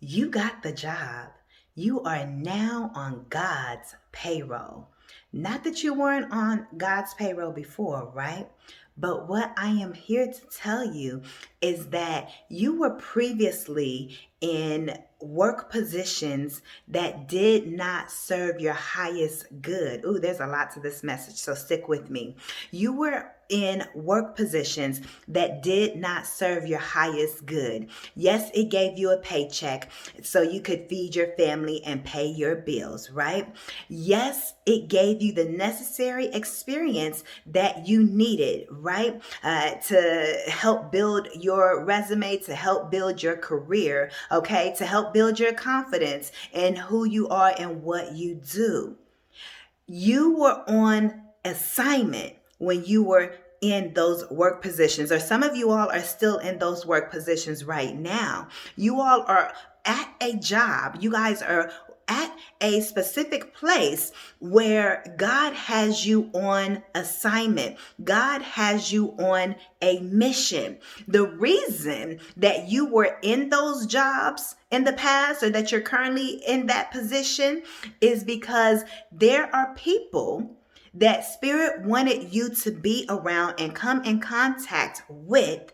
You got the job. You are now on God's payroll. Not that you weren't on God's payroll before, right? But what I am here to tell you is that you were previously in work positions that did not serve your highest good. Ooh, there's a lot to this message, so stick with me. You were in work positions that did not serve your highest good. Yes, it gave you a paycheck so you could feed your family and pay your bills, right? Yes, it gave you the necessary experience that you needed, right? To help build your resume, to help build your career, okay? To help build your confidence in who you are and what you do. You were on assignment when you were in those work positions, or some of you all are still in those work positions right now. You all are at a job. You guys are at a specific place where God has you on assignment. God has you on a mission. The reason that you were in those jobs in the past, or that you're currently in that position, is because there are people that Spirit wanted you to be around and come in contact with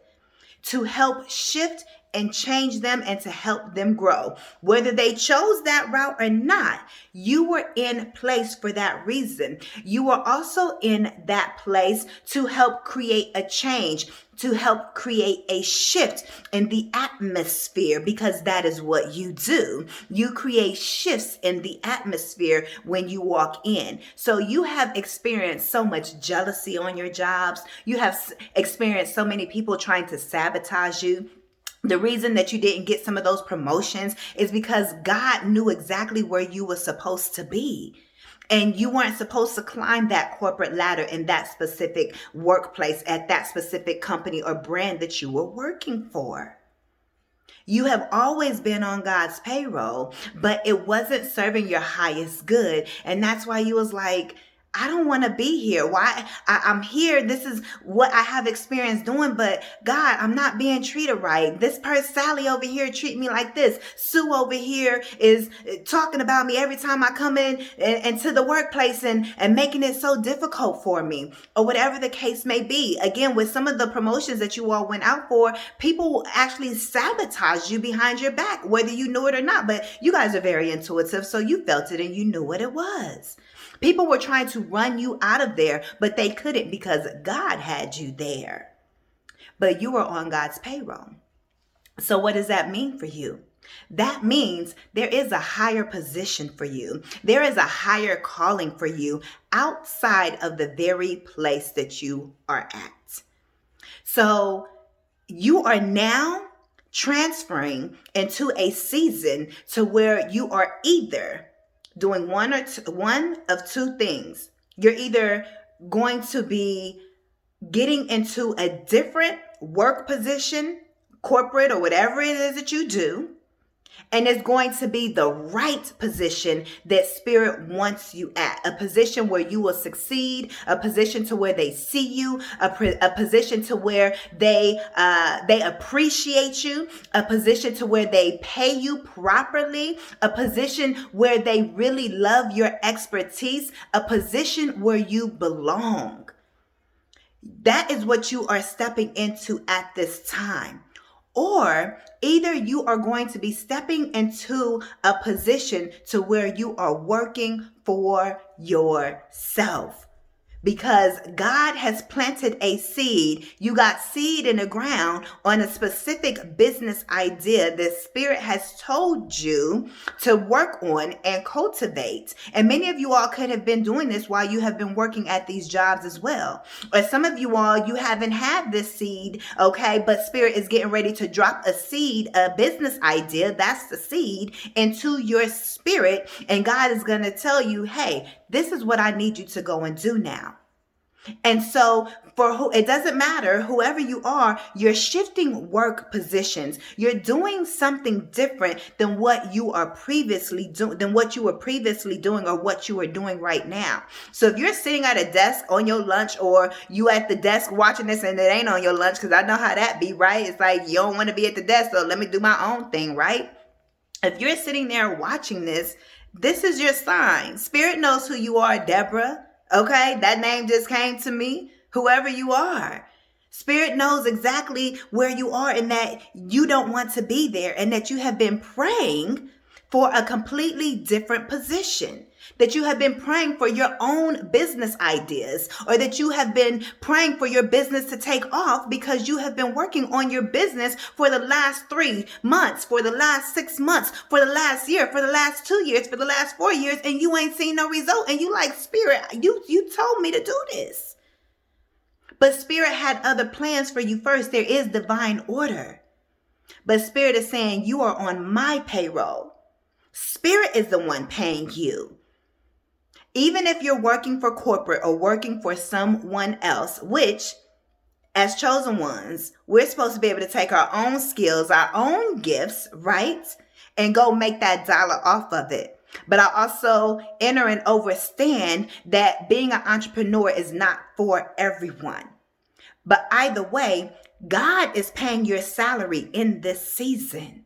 to help shift and change them and to help them grow. Whether they chose that route or not, you were in place for that reason. You were also in that place to help create a change, to help create a shift in the atmosphere, because that is what you do. You create shifts in the atmosphere when you walk in. So you have experienced so much jealousy on your jobs. You have experienced so many people trying to sabotage you. The reason that you didn't get some of those promotions is because God knew exactly where you were supposed to be. And you weren't supposed to climb that corporate ladder in that specific workplace at that specific company or brand that you were working for. You have always been on God's payroll, but it wasn't serving your highest good. And that's why you was like, I don't want to be here. Why? I'm here. This is what I have experience doing, but God, I'm not being treated right. This person, Sally over here, treat me like this. Sue over here is talking about me every time I come into the workplace and making it so difficult for me, or whatever the case may be. Again, with some of the promotions that you all went out for, people actually sabotage you behind your back, whether you knew it or not. But you guys are very intuitive, so you felt it and you knew what it was. People were trying to run you out of there, but they couldn't because God had you there. But you were on God's payroll. So what does that mean for you? That means there is a higher position for you. There is a higher calling for you outside of the very place that you are at. So you are now transferring into a season to where you are either doing one of two things. You're either going to be getting into a different work position, corporate or whatever it is that you do, and it's going to be the right position that Spirit wants you at. A position where you will succeed, a position to where they see you, a position to where they appreciate you, a position to where they pay you properly, a position where they really love your expertise, a position where you belong. That is what you are stepping into at this time. Or either you are going to be stepping into a position to where you are working for yourself. Because God has planted a seed. You got seed in the ground on a specific business idea that Spirit has told you to work on and cultivate. And many of you all could have been doing this while you have been working at these jobs as well. Or some of you all, you haven't had this seed, okay, but Spirit is getting ready to drop a seed, a business idea, that's the seed, into your spirit. And God is going to tell you, hey, this is what I need you to go and do now. And so it doesn't matter, whoever you are, you're shifting work positions. You're doing something different than what you are previously doing, or what you are doing right now. So if you're sitting at a desk on your lunch, or you at the desk watching this and it ain't on your lunch, because I know how that be, right? It's like you don't want to be at the desk, so let me do my own thing, right? If you're sitting there watching this, this is your sign. Spirit knows who you are, Deborah. Okay, that name just came to me. Whoever you are. Spirit knows exactly where you are and that you don't want to be there and that you have been praying for a completely different position, that you have been praying for your own business ideas, or that you have been praying for your business to take off because you have been working on your business for the last 3 months, for the last 6 months, for the last year, for the last 2 years, for the last 4 years, and you ain't seen no result. And you like, Spirit, you told me to do this. But Spirit had other plans for you first. There is divine order. But Spirit is saying you are on my payroll. Spirit is the one paying you. Even if you're working for corporate or working for someone else, which as chosen ones, we're supposed to be able to take our own skills, our own gifts, right? And go make that dollar off of it. But I also enter and understand that being an entrepreneur is not for everyone. But either way, God is paying your salary in this season.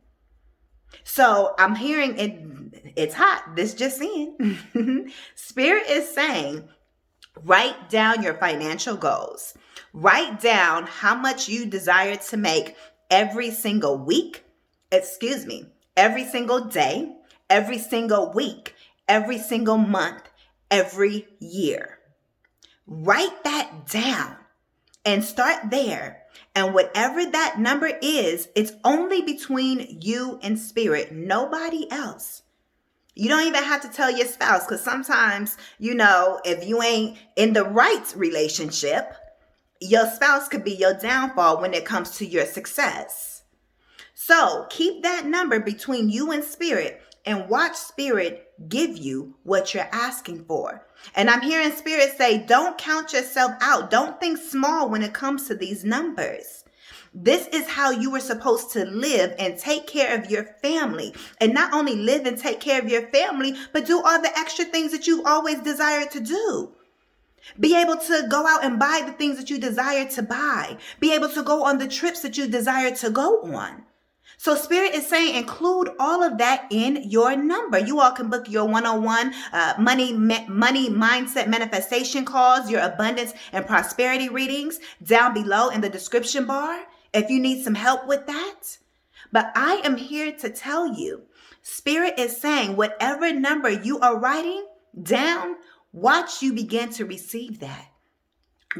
So I'm hearing it's hot. This just in. Spirit is saying, write down your financial goals. Write down how much you desire to make every single week. Every single day, every single week, every single month, every year. Write that down and start there. And whatever that number is, it's only between you and Spirit, nobody else. You don't even have to tell your spouse, because sometimes, if you ain't in the right relationship, your spouse could be your downfall when it comes to your success. So keep that number between you and Spirit and watch Spirit give you what you're asking for. And I'm hearing Spirit say, don't count yourself out. Don't think small when it comes to these numbers. This is how you were supposed to live and take care of your family. And not only live and take care of your family, but do all the extra things that you've always desired to do. Be able to go out and buy the things that you desire to buy. Be able to go on the trips that you desire to go on. So Spirit is saying include all of that in your number. You all can book your one-on-one money mindset manifestation calls, your abundance and prosperity readings down below in the description bar if you need some help with that. But I am here to tell you, Spirit is saying whatever number you are writing down, watch you begin to receive that.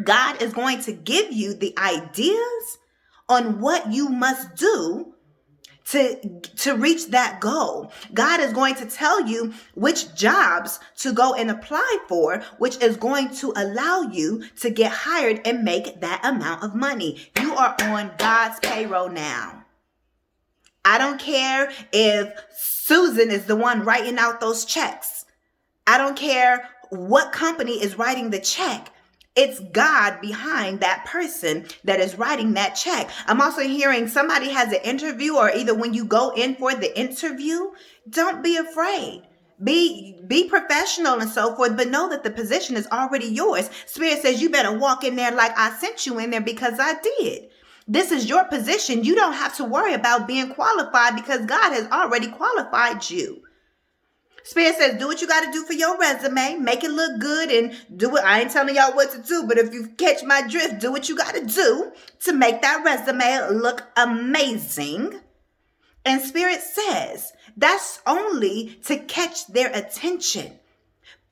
God is going to give you the ideas on what you must do to reach that goal. God is going to tell you which jobs to go and apply for, which is going to allow you to get hired and make that amount of money. You are on God's payroll now. I don't care if Susan is the one writing out those checks. I don't care what company is writing the check. It's God behind that person that is writing that check. I'm also hearing somebody has an interview, or either when you go in for the interview, don't be afraid. Be professional and so forth, but know that the position is already yours. Spirit says you better walk in there like I sent you in there because I did. This is your position. You don't have to worry about being qualified because God has already qualified you. Spirit says, do what you got to do for your resume. Make it look good and do it. I ain't telling y'all what to do, but if you catch my drift, do what you got to do to make that resume look amazing. And Spirit says, that's only to catch their attention.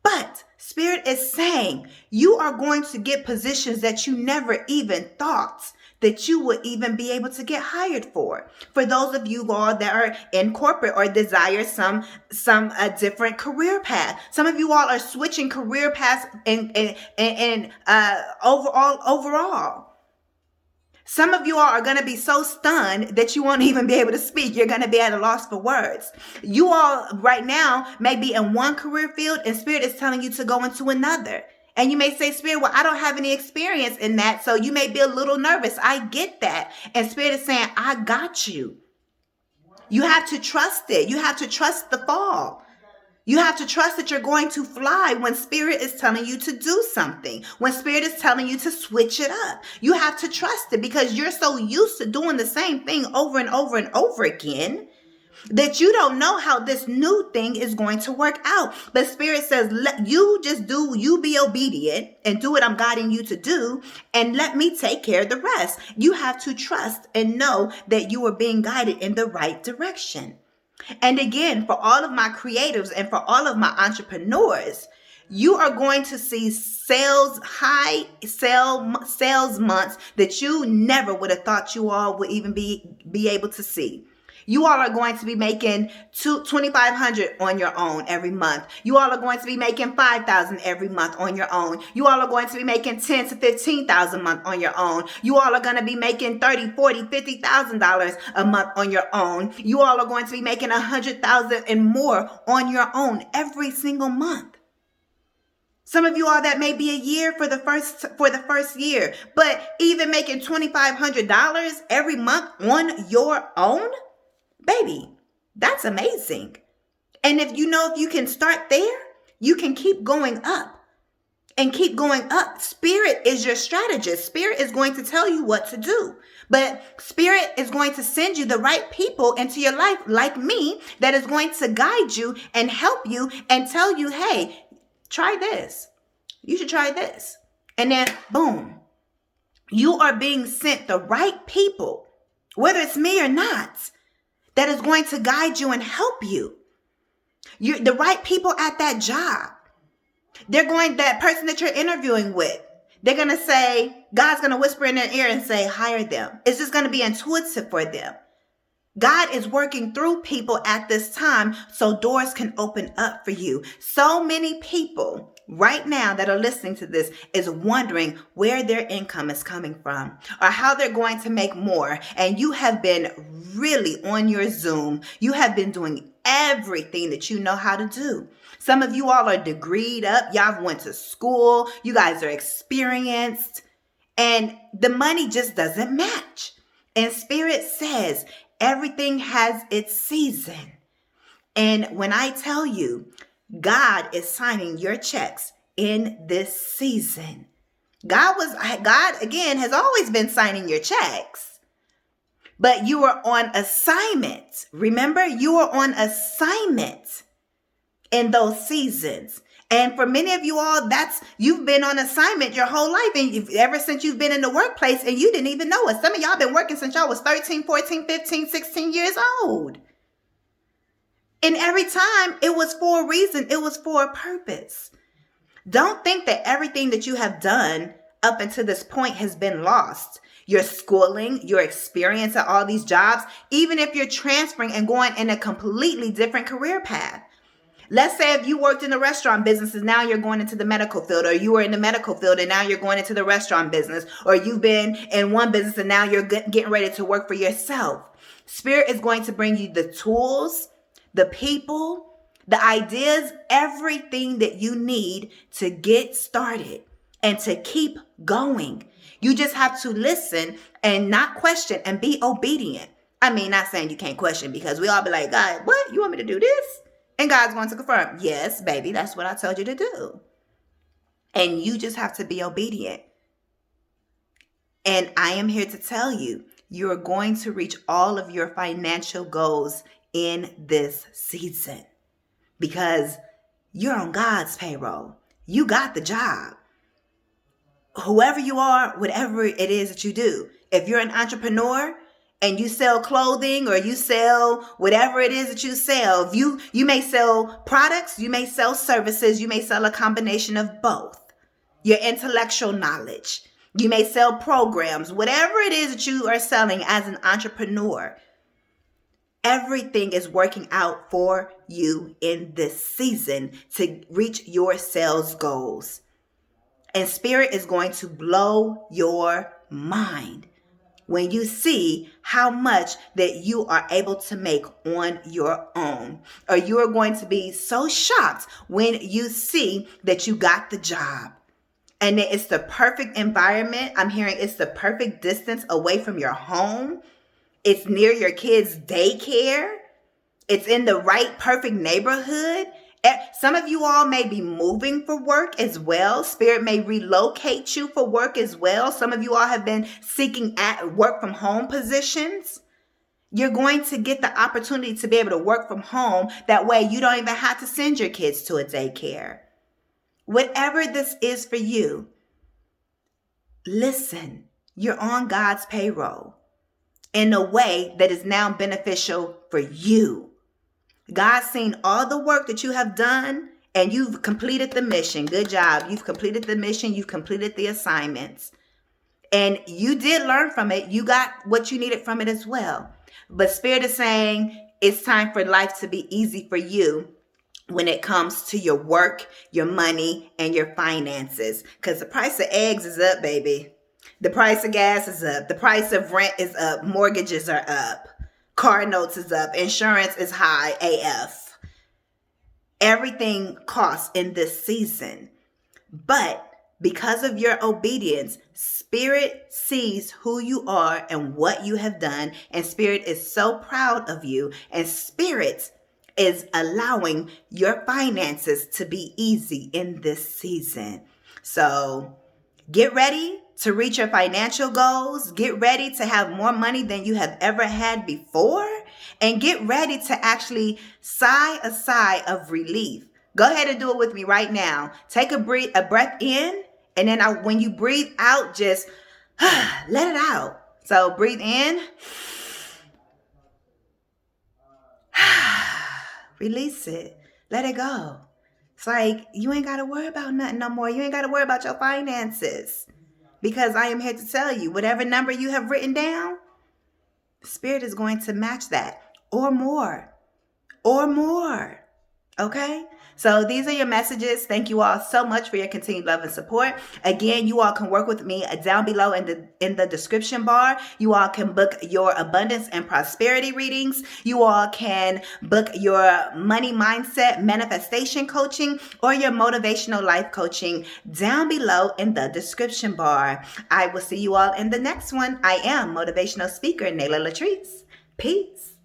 But Spirit is saying, you are going to get positions that you never even thought that you would even be able to get hired for. For those of you all that are in corporate or desire some different career path. Some of you all are switching career paths and overall. Some of you all are going to be so stunned that you won't even be able to speak. You're going to be at a loss for words. You all right now may be in one career field and Spirit is telling you to go into another. And you may say, Spirit, well, I don't have any experience in that. So you may be a little nervous. I get that. And Spirit is saying, I got you. You have to trust it. You have to trust the fall. You have to trust that you're going to fly when Spirit is telling you to do something. When Spirit is telling you to switch it up. You have to trust it because you're so used to doing the same thing over and over and over again that you don't know how this new thing is going to work out. But Spirit says, let you just do, you be obedient and do what I'm guiding you to do, and let me take care of the rest. You have to trust and know that you are being guided in the right direction. And again, for all of my creatives and for all of my entrepreneurs, you are going to see high sales months that you never would have thought you all would even be able to see. You all are going to be making $2,500 on your own every month. You all are going to be making $5,000 every month on your own. You all are going to be making $10,000 to $15,000 a month on your own. You all are going to be making $30,000, $40,000, $50,000 a month on your own. You all are going to be making $100,000 and more on your own every single month. Some of you all, that may be a year for the first year, but even making $2,500 every month on your own, baby, that's amazing. And if you can start there, you can keep going up and keep going up. Spirit is your strategist. Spirit is going to tell you what to do. But Spirit is going to send you the right people into your life, like me, that is going to guide you and help you and tell you, hey, try this. You should try this. And then boom, you are being sent the right people, whether it's me or not, that is going to guide you and help you. You're the right people at that job. That person that you're interviewing with, they're going to say, God's going to whisper in their ear and say, hire them. It's just going to be intuitive for them. God is working through people at this time so doors can open up for you. So many people right now that are listening to this is wondering where their income is coming from or how they're going to make more. And you have been really on your Zoom. You have been doing everything that you know how to do. Some of you all are degreed up. Y'all went to school. You guys are experienced. And the money just doesn't match. And Spirit says everything has its season. And when I tell you, God is signing your checks in this season. God again has always been signing your checks, but you are on assignment. Remember, you are on assignment in those seasons. And for many of you all, you've been on assignment your whole life. And ever since you've been in the workplace and you didn't even know it. Some of y'all been working since y'all was 13, 14, 15, 16 years old. And every time it was for a reason. It was for a purpose. Don't think that everything that you have done up until this point has been lost. Your schooling, your experience at all these jobs, even if you're transferring and going in a completely different career path. Let's say if you worked in the restaurant business and now you're going into the medical field, or you were in the medical field and now you're going into the restaurant business, or you've been in one business and now you're getting ready to work for yourself. Spirit is going to bring you the tools, the people, the ideas, everything that you need to get started and to keep going. You just have to listen and not question and be obedient. I mean, not saying you can't question, because we all be like, God, what? You want me to do this? And God's going to confirm, yes, baby, that's what I told you to do. And you just have to be obedient. And I am here to tell you, you're going to reach all of your financial goals in this season because you're on God's payroll. You got the job. Whoever you are, whatever it is that you do. If you're an entrepreneur, and you sell clothing or you sell whatever it is that you sell, you may sell products, you may sell services, you may sell a combination of both. Your intellectual knowledge, you may sell programs, whatever it is that you are selling as an entrepreneur. Everything is working out for you in this season to reach your sales goals. And Spirit is going to blow your mind when you see how much that you are able to make on your own. Or you are going to be so shocked when you see that you got the job. And it's the perfect environment. I'm hearing it's the perfect distance away from your home. It's near your kids' daycare. It's in the right, perfect neighborhood. Some of you all may be moving for work as well. Spirit may relocate you for work as well. Some of you all have been seeking at work from home positions. You're going to get the opportunity to be able to work from home. That way you don't even have to send your kids to a daycare. Whatever this is for you, listen, you're on God's payroll in a way that is now beneficial for you. God's seen all the work that you have done and you've completed the mission. Good job. You've completed the mission. You've completed the assignments. And you did learn from it. You got what you needed from it as well. But Spirit is saying it's time for life to be easy for you when it comes to your work, your money, and your finances. Because the price of eggs is up, baby. The price of gas is up. The price of rent is up. Mortgages are up. Car notes is up. Insurance is high AF. Everything costs in this season. But because of your obedience, Spirit sees who you are and what you have done. And Spirit is so proud of you. And Spirit is allowing your finances to be easy in this season. So get ready to reach your financial goals. Get ready to have more money than you have ever had before. And get ready to actually sigh a sigh of relief. Go ahead and do it with me right now. Take a breath in. And then when you breathe out, just let it out. So breathe in. Release it. Let it go. It's like you ain't got to worry about nothing no more. You ain't got to worry about your finances. Because I am here to tell you, whatever number you have written down, Spirit is going to match that or more. Or more. Okay? So these are your messages. Thank you all so much for your continued love and support. Again, you all can work with me down below in the description bar. You all can book your abundance and prosperity readings. You all can book your money mindset manifestation coaching or your motivational life coaching down below in the description bar. I will see you all in the next one. I am motivational speaker Nala Latrice. Peace.